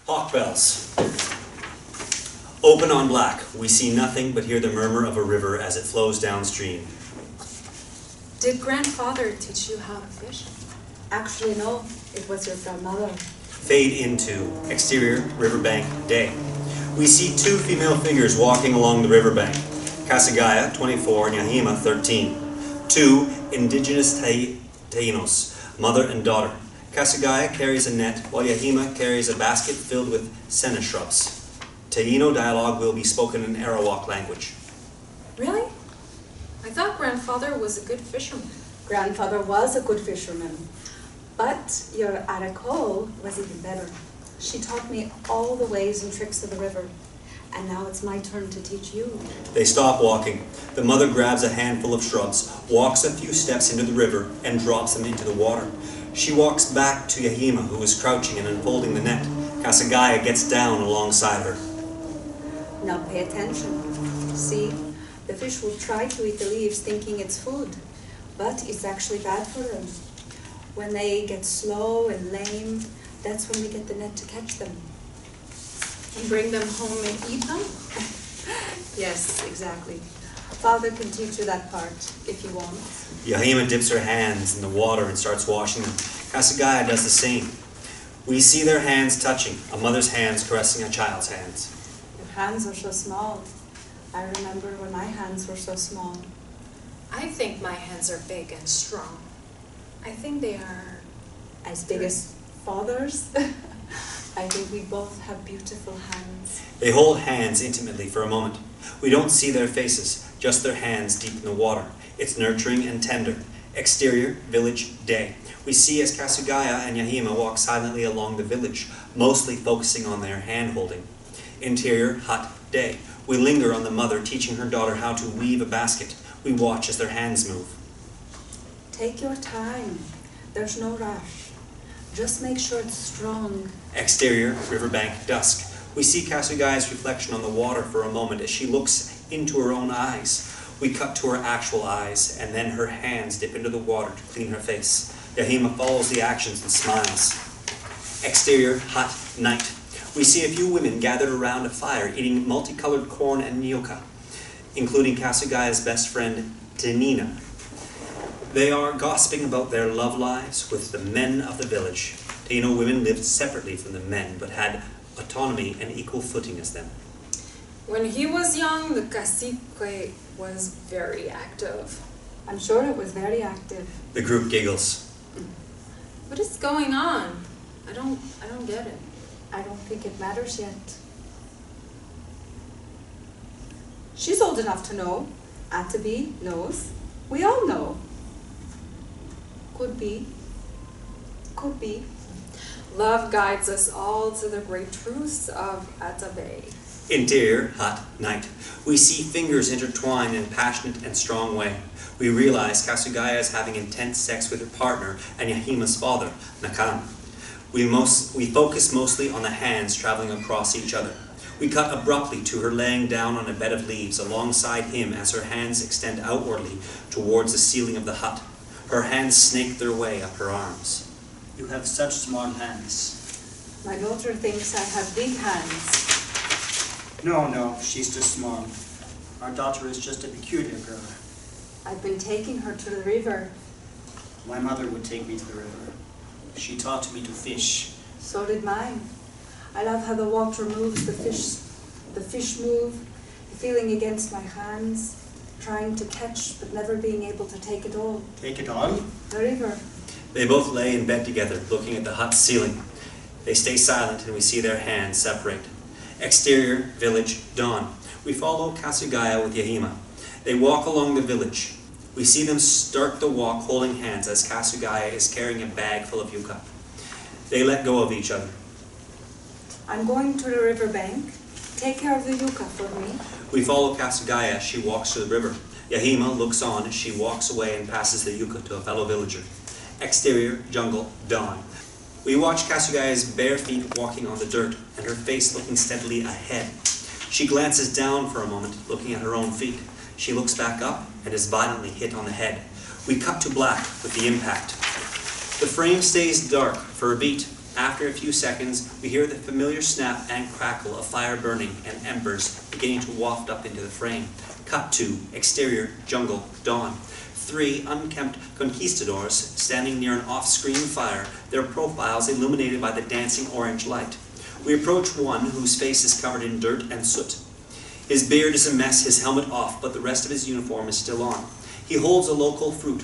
Hawk bells. Open on black, we see nothing but hear the murmur of a river as it flows downstream. Did grandfather teach you how to fish? Actually, no. It was your grandmother. Fade into exterior riverbank day. We see two female figures walking along the riverbank. Casiguaya, 24, and Yahima, 13. Two indigenous Tainos, mother and daughter. Casiguaya carries a net, while Yahima carries a basket filled with senna shrubs. Taino dialogue will be spoken in Arawak language. Really? I thought grandfather was a good fisherman. Grandfather was a good fisherman. But your Arakol was even better. She taught me all the ways and tricks of the river. And now it's my turn to teach you. They stop walking. The mother grabs a handful of shrubs, walks a few steps into the river, and drops them into the water. She walks back to Yahima, who is crouching and unfolding the net. Casiguaya gets down alongside her. Now pay attention. See, the fish will try to eat the leaves thinking it's food, but it's actually bad for them. When they get slow and lame, that's when we get the net to catch them. And bring them home and eat them? Yes, exactly. Father can teach you that part, if you want. Yahima dips her hands in the water and starts washing them. Casiguaya does the same. We see their hands touching, a mother's hands caressing a child's hands. Your hands are so small. I remember when my hands were so small. I think my hands are big and strong. I think they are As big as father's? I think we both have beautiful hands. They hold hands intimately for a moment. We don't see their faces, just their hands deep in the water. It's nurturing and tender. Exterior, village, day. We see as Casiguaya and Yahima walk silently along the village, mostly focusing on their hand-holding. Interior, hut, day. We linger on the mother teaching her daughter how to weave a basket. We watch as their hands move. Take your time. There's no rush. Just make sure it's strong. Exterior, riverbank, dusk. We see Casiguaya's reflection on the water for a moment as she looks into her own eyes. We cut to her actual eyes, and then her hands dip into the water to clean her face. Yahima follows the actions and smiles. Exterior, hot, night. We see a few women gathered around a fire eating multicolored corn and nyoka, including Casiguaya's best friend, Tanina. They are gossiping about their love lives with the men of the village. Taino women lived separately from the men, but had autonomy and equal footing as them. When he was young, the cacique was very active. I'm sure it was very active. The group giggles. What is going on? I don't get it. I don't think it matters yet. She's old enough to know. Atabi knows. We all know. Could be. Could be. Love guides us all to the great truths of Atabe. Interior, hot, night. We see fingers intertwined in a passionate and strong way. We realize Casiguaya is having intense sex with her partner and Yahima's father, Nakam. We focus mostly on the hands traveling across each other. We cut abruptly to her laying down on a bed of leaves alongside him as her hands extend outwardly towards the ceiling of the hut. Her hands snake their way up her arms. You have such small hands. My daughter thinks I have big hands. No, she's just small. Our daughter is just a peculiar girl. I've been taking her to the river. My mother would take me to the river. She taught me to fish. So did mine. I love how the water moves, the fish move, the feeling against my hands, trying to catch but never being able to take it all. Take it all? The river. They both lay in bed together, looking at the hut's ceiling. They stay silent and we see their hands separate. Exterior, village, dawn. We follow Casiguaya with Yahima. They walk along the village. We see them start the walk holding hands as Casiguaya is carrying a bag full of yucca. They let go of each other. I'm going to the riverbank. Take care of the yucca for me. We follow Casiguaya as she walks to the river. Yahima looks on as she walks away and passes the yucca to a fellow villager. Exterior, jungle, dawn. We watch Casiguaya's bare feet walking on the dirt and her face looking steadily ahead. She glances down for a moment, looking at her own feet. She looks back up and is violently hit on the head. We cut to black with the impact. The frame stays dark for a beat. After a few seconds, we hear the familiar snap and crackle of fire burning and embers beginning to waft up into the frame. Cut to exterior, jungle, dawn. 3 unkempt conquistadors standing near an off-screen fire, their profiles illuminated by the dancing orange light. We approach one whose face is covered in dirt and soot. His beard is a mess, his helmet off, but the rest of his uniform is still on. He holds a local fruit,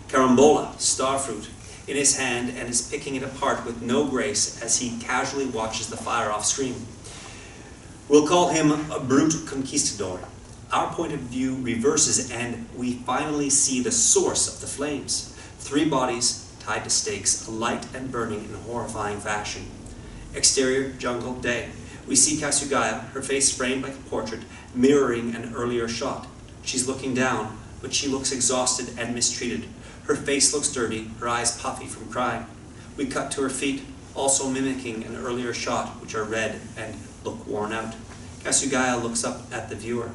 carambola, starfruit, in his hand and is picking it apart with no grace as he casually watches the fire off-screen. We'll call him a brute conquistador. Our point of view reverses and we finally see the source of the flames. 3 bodies tied to stakes, alight and burning in horrifying fashion. Exterior, jungle, day. We see Casiguaya, her face framed like a portrait, mirroring an earlier shot. She's looking down, but she looks exhausted and mistreated. Her face looks dirty, her eyes puffy from crying. We cut to her feet, also mimicking an earlier shot, which are red and look worn out. Casiguaya looks up at the viewer,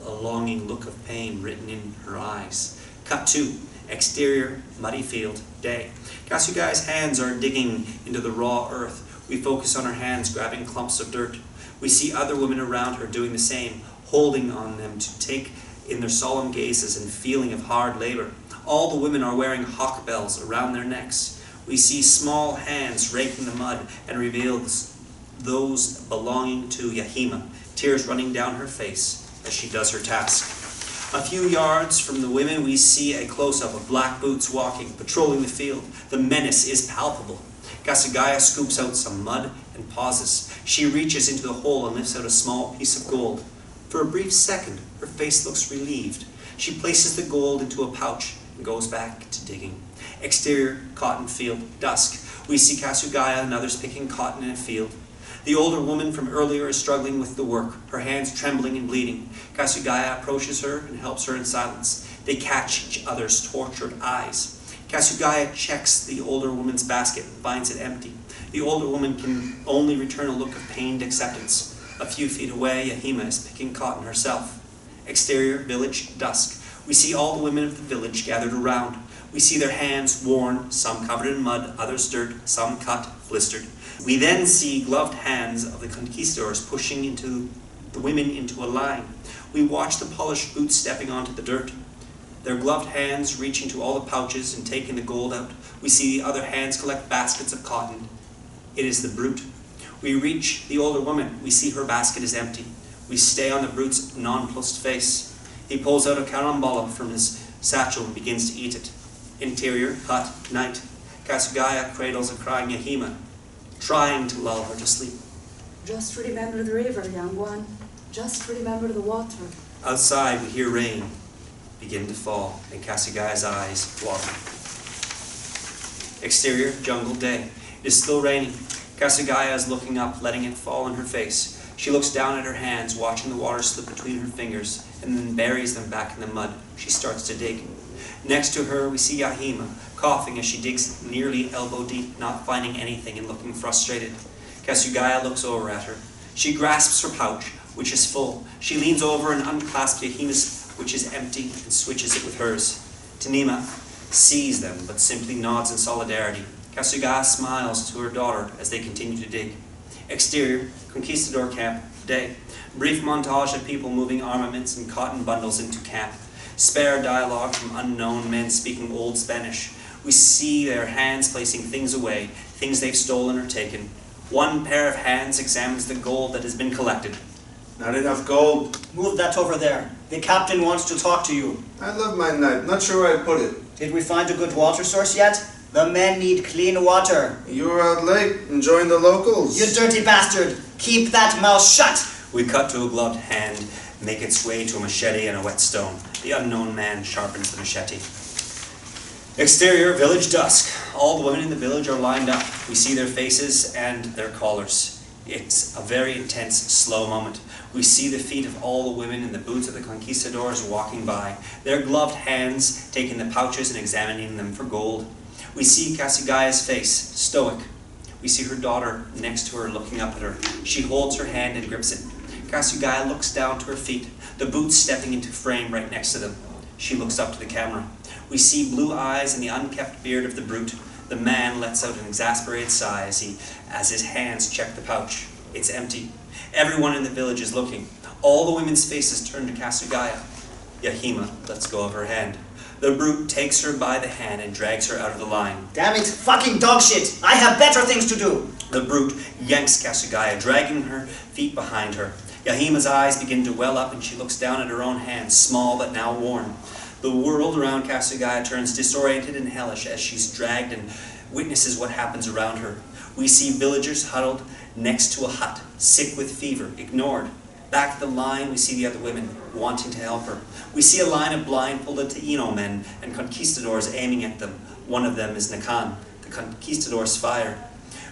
a longing look of pain written in her eyes. Cut to exterior, muddy field, day. Casiguaya's hands are digging into the raw earth. We focus on her hands grabbing clumps of dirt. We see other women around her doing the same, holding on them to take in their solemn gazes and feeling of hard labor. All the women are wearing hawk bells around their necks. We see small hands raking the mud and reveals those belonging to Yahima, tears running down her face as she does her task. A few yards from the women we see a close-up of black boots walking, patrolling the field. The menace is palpable. Casiguaya scoops out some mud and pauses. She reaches into the hole and lifts out a small piece of gold. For a brief second, her face looks relieved. She places the gold into a pouch and goes back to digging. Exterior, cotton field, dusk. We see Casiguaya and others picking cotton in a field. The older woman from earlier is struggling with the work, her hands trembling and bleeding. Casiguaya approaches her and helps her in silence. They catch each other's tortured eyes. Casiguaya checks the older woman's basket and finds it empty. The older woman can only return a look of pained acceptance. A few feet away, Yahima is picking cotton herself. Exterior, village, dusk. We see all the women of the village gathered around. We see their hands worn, some covered in mud, others dirt, some cut, blistered. We then see gloved hands of the conquistadors pushing into the women into a line. We watch the polished boots stepping onto the dirt. Their gloved hands reaching to all the pouches and taking the gold out. We see the other hands collect baskets of cotton. It is the brute. We reach the older woman. We see her basket is empty. We stay on the brute's nonplussed face. He pulls out a carambola from his satchel and begins to eat it. Interior, hut, night. Casiguaya cradles a crying Yahima, trying to lull her to sleep. Just remember the river, young one. Just remember the water. Outside we hear rain begin to fall and Casiguaya's eyes water. Exterior, jungle, day. It is still raining. Casiguaya is looking up, letting it fall on her face. She looks down at her hands, watching the water slip between her fingers, and then buries them back in the mud. She starts to dig. Next to her, we see Yahima, coughing as she digs nearly elbow deep, not finding anything and looking frustrated. Casiguaya looks over at her. She grasps her pouch, which is full. She leans over and unclasps Yahima's, which is empty, and switches it with hers. Tanima sees them, but simply nods in solidarity. Casiguaya smiles to her daughter as they continue to dig. Exterior, conquistador camp, day. Brief montage of people moving armaments and cotton bundles into camp. Spare dialogue from unknown men speaking Old Spanish. We see their hands placing things away, things they've stolen or taken. One pair of hands examines the gold that has been collected. Not enough gold. Move that over there. The captain wants to talk to you. I love my knife. Not sure where I put it. Did we find a good water source yet? The men need clean water. You were out late, enjoying the locals. You dirty bastard! Keep that mouth shut! We cut to a gloved hand make its way to a machete and a whetstone. The unknown man sharpens the machete. Exterior, village, dusk. All the women in the village are lined up. We see their faces and their collars. It's a very intense, slow moment. We see the feet of all the women in the boots of the conquistadors walking by, their gloved hands taking the pouches and examining them for gold. We see Casiguaya's face, stoic. We see her daughter next to her looking up at her. She holds her hand and grips it. Casiguaya looks down to her feet, the boots stepping into frame right next to them. She looks up to the camera. We see blue eyes and the unkempt beard of the brute. The man lets out an exasperated sigh as his hands check the pouch. It's empty. Everyone in the village is looking. All the women's faces turn to Casiguaya. Yahima lets go of her hand. The brute takes her by the hand and drags her out of the line. Damn it, fucking dog shit! I have better things to do! The brute yanks Casiguaya, dragging her feet behind her. Yahima's eyes begin to well up and she looks down at her own hands, small but now worn. The world around Casiguaya turns disoriented and hellish as she's dragged and witnesses what happens around her. We see villagers huddled next to a hut, sick with fever, ignored. Back at the line, we see the other women wanting to help her. We see a line of blindfolded Taino men and conquistadors aiming at them. One of them is Nakan, the conquistadors fire.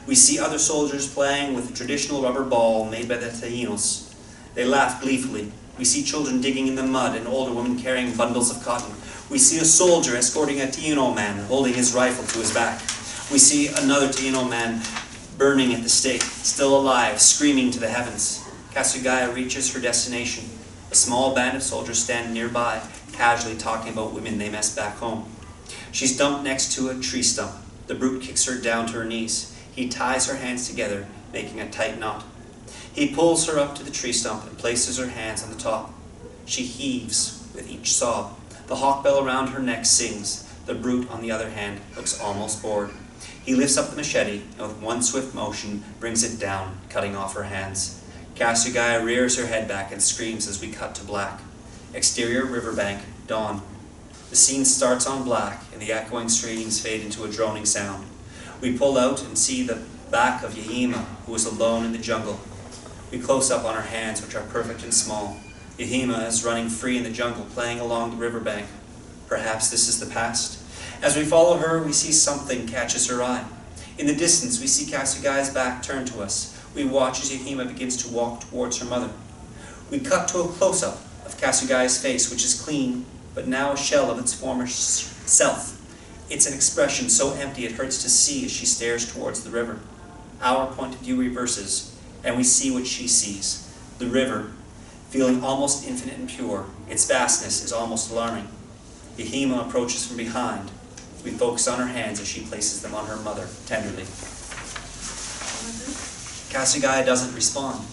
We see other soldiers playing with a traditional rubber ball made by the Tainos. They laugh gleefully. We see children digging in the mud and older women carrying bundles of cotton. We see a soldier escorting a Taino man holding his rifle to his back. We see another Taino man burning at the stake, still alive, screaming to the heavens. Casiguaya reaches her destination. A small band of soldiers stand nearby, casually talking about women they missed back home. She's dumped next to a tree stump. The brute kicks her down to her knees. He ties her hands together, making a tight knot. He pulls her up to the tree stump and places her hands on the top. She heaves with each sob. The hawkbell around her neck sings. The brute, on the other hand, looks almost bored. He lifts up the machete and with one swift motion brings it down, cutting off her hands. Casiguaya rears her head back and screams as we cut to black. Exterior riverbank, dawn. The scene starts on black and the echoing screams fade into a droning sound. We pull out and see the back of Yahima, who is alone in the jungle. We close up on her hands, which are perfect and small. Yahima is running free in the jungle, playing along the riverbank. Perhaps this is the past. As we follow her, we see something catches her eye. In the distance, we see Casiguaya's back turned to us. We watch as Yahima begins to walk towards her mother. We cut to a close-up of Casiguaya's face, which is clean, but now a shell of its former self. It's an expression so empty it hurts to see as she stares towards the river. Our point of view reverses, and we see what she sees. The river, feeling almost infinite and pure, its vastness is almost alarming. Yahima approaches from behind. We focus on her hands as she places them on her mother, tenderly. Casiguaya doesn't respond.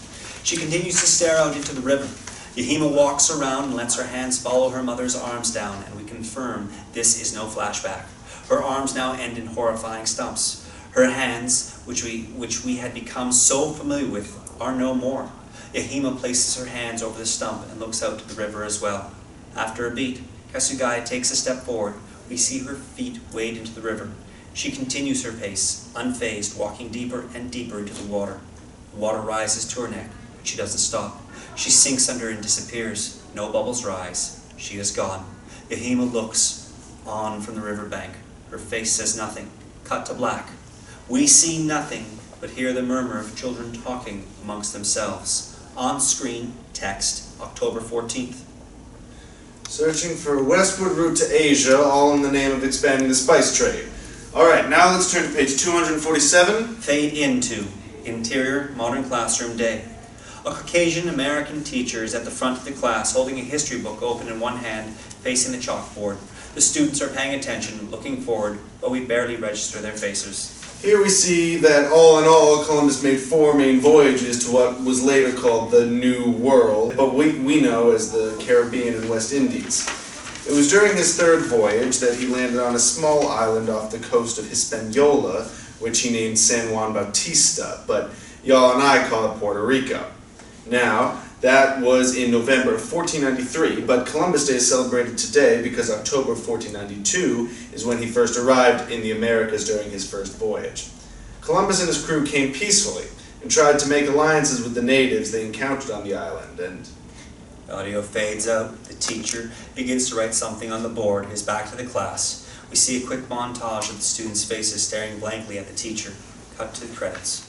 She continues to stare out into the river. Yahima walks around and lets her hands follow her mother's arms down, and we confirm this is no flashback. Her arms now end in horrifying stumps. Her hands, which we had become so familiar with, are no more. Yahima places her hands over the stump and looks out to the river as well. After a beat, Casiguaya takes a step forward. We see her feet wade into the river. She continues her pace, unfazed, walking deeper and deeper into the water. The water rises to her neck, but she doesn't stop. She sinks under and disappears. No bubbles rise. She is gone. Yahima looks on from the riverbank. Her face says nothing. Cut to black. We see nothing, but hear the murmur of children talking amongst themselves. On screen, text, October 14th. Searching for a westward route to Asia, all in the name of expanding the spice trade. Alright, now let's turn to page 247. Fade into interior modern classroom day. A Caucasian American teacher is at the front of the class holding a history book open in one hand, facing the chalkboard. The students are paying attention, looking forward, but we barely register their faces. Here we see that all in all, Columbus made 4 main voyages to what was later called the New World, but we know as the Caribbean and West Indies. It was during his 3rd voyage that he landed on a small island off the coast of Hispaniola, which he named San Juan Bautista, but y'all and I call it Puerto Rico. Now, that was in November of 1493, but Columbus Day is celebrated today because October 1492 is when he first arrived in the Americas during his first voyage. Columbus and his crew came peacefully and tried to make alliances with the natives they encountered on the island, and... Audio fades out. The teacher begins to write something on the board, his back to the class. We see a quick montage of the students' faces staring blankly at the teacher. Cut to the credits.